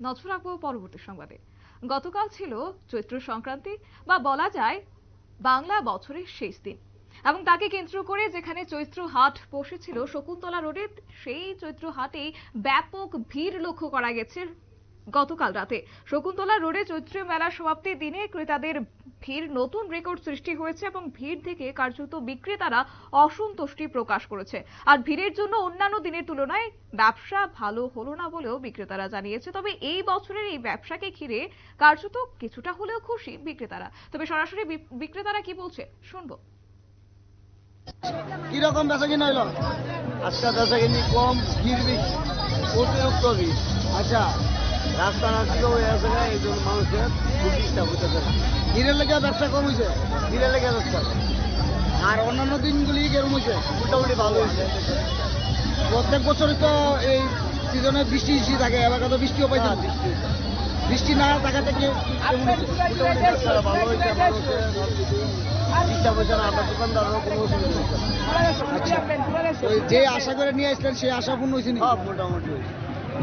নজর রাখবো পরবর্তী সংবাদে। গতকাল ছিল চৈত্র সংক্রান্তি বা বলা যায় বাংলা বছরের শেষ দিন, এবং তাকে কেন্দ্র করে যেখানে চৈত্র হাট বসেছিল শকুন্তলা রোডে, সেই চৈত্র হাটে ব্যাপক ভিড় লক্ষ্য করা গেছে। গতকাল রাতে শকুন্তলা রোডে চৈত্রীয় মেলার সমাপ্তির দিনে ক্রেতাদের ভিড় নতুন রেকর্ড সৃষ্টি হয়েছে এবং ভিড় থেকে কার্যত বিক্রেতারা অসন্তুষ্টি প্রকাশ করেছে। আর ভিড়ের জন্য অন্যান্য দিনের তুলনায় ব্যবসা ভালো হলো না বলেও বিক্রেতারা জানিয়েছে। তবে এই বছরের এই ব্যবসাকে ঘিরে কার্যত কিছুটা হলেও খুশি বিক্রেতারা। তবে সরাসরি বিক্রেতারা কি বলছে শুনবো। কিরকম বেচা কিনা হইল? আজকে বেচা কিনি কম, ভিড় বেশি, অতিরিক্ত ভিড়। আচ্ছা, রাস্তা রাস্তা হয়ে আছে, এই জন্য মানুষের খুব ডিস্টার্ব হইতেছে। ভিড়ের লেগে ব্যবসা কম হয়েছে ভিড়ে লেগে ব্যবসা আর অন্যান্য দিনগুলি কেরম হয়েছে? মোটামুটি ভালো হয়েছে। প্রত্যেক বছরই তো এই সিজনে বৃষ্টি থাকে, এবার তো বৃষ্টিও পাইছে না। বৃষ্টি না থাকাতে কি কেমন হয়েছে? মোটামুটি ব্যবসা ভালো হয়েছে, মানুষের ডিস্টার্ব হয়েছে না, আমরা দোকানদারও কোনো অসুবিধা হচ্ছে না। আচ্ছা, ওই যে আশা করে নিয়ে আসলেন সেই আশা পূর্ণ হয়েছে নি? মোটামুটি হয়েছে,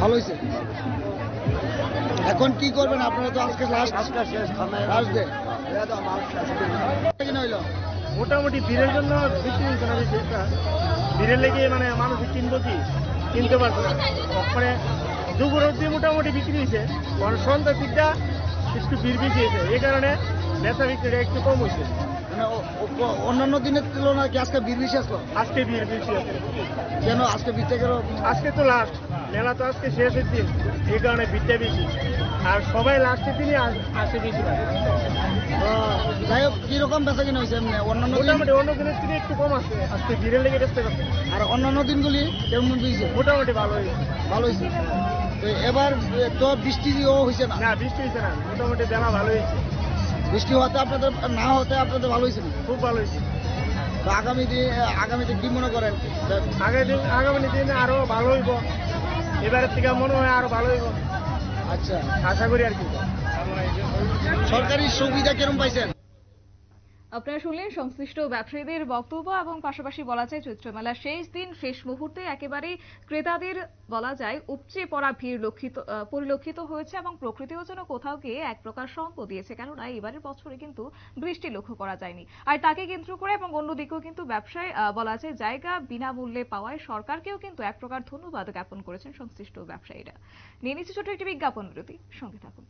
ভালো হয়েছে। এখন কি করবেন আপনারা? তো আজকে লাস্ট আজকে শেষ খানায় লাস্ট ডে কিনা হইলো? মোটামুটি ভিড়ের জন্য বিক্রি হচ্ছে না বেশি একটা। ভিড়ের লেগে মানে মানুষ কিনবো কি কিনতে পারছে না। তারপরে দুপুর অব্দি মোটামুটি বিক্রি হয়েছে, কারণ সন্ধ্যার দিকটা একটু ভিড় বেশি হয়েছে, এই কারণে বেচা বিক্রিটা একটু কম হয়েছে। মানে অন্যান্য দিনের তুলনায় কি আজকে ভিড় বেশি আসলো? আজকে ভিড় বেশি আছে। কেন আজকে ভিড়টা কেন? আজকে তো লাস্ট মেলা, তো আজকে শেষের দিন, এই কারণে ভিড়টা বেশি। আর সবাই লাস্টের দিনই আসে বেশি। যাই হোক, কিরকম বেচা কিনা হয়েছে এমনি অন্যান্য দিন? মোটামুটি অন্য দিনের থেকে একটু কম আছে, আজকে ভিড়ের লেগে বেচতে পারছে। আর অন্যান্য দিনগুলি কেমন হয়েছে? মোটামুটি ভালো হয়েছে। ভালো হয়েছে। তো এবার তো বৃষ্টিও হয়েছে না? না, বৃষ্টি হয়েছে না, মোটামুটি বেলা ভালো হয়েছে। বৃষ্টি হতে আপনাদের না হতে আপনাদের ভালো হয়েছে না? খুব ভালো হয়েছে। তো আগামীতে কি মনে করেন? আগামী দিনে আরো ভালো হইব, এবারের থেকে মনে হয় আরো ভালো হইব, আচ্ছা, আশা করি আর কি। সরকারি সুবিধা কেরম পাইছেন? আপনারা শুনলেন সংশ্লিষ্ট ব্যবসায়ীদের বক্তব্য, এবং পাশাপাশি বলা যায় চৈত্র মেলার শেষ দিন শেষ মুহূর্তে একেবারে ক্রেতাদের বলা যায় উপচে পড়া ভিড় পরিলক্ষিত হয়েছে, এবং প্রকৃতিও যেন কোথাও গিয়ে এক প্রকার সঙ্গ দিয়েছে। কেননা এবারের বছরে কিন্তু বৃষ্টি লক্ষ্য করা যায়নি, আর তাকে কেন্দ্র করে এবং অন্যদিকেও কিন্তু ব্যবসায় বলা যায় জায়গা বিনামূল্যে পাওয়ায় সরকারকেও কিন্তু এক প্রকার ধন্যবাদ জ্ঞাপন করেছেন সংশ্লিষ্ট ব্যবসায়ীরা। নিয়ে নিচ্ছে ছোট একটি বিজ্ঞাপন বিরতি, সঙ্গে থাকুন।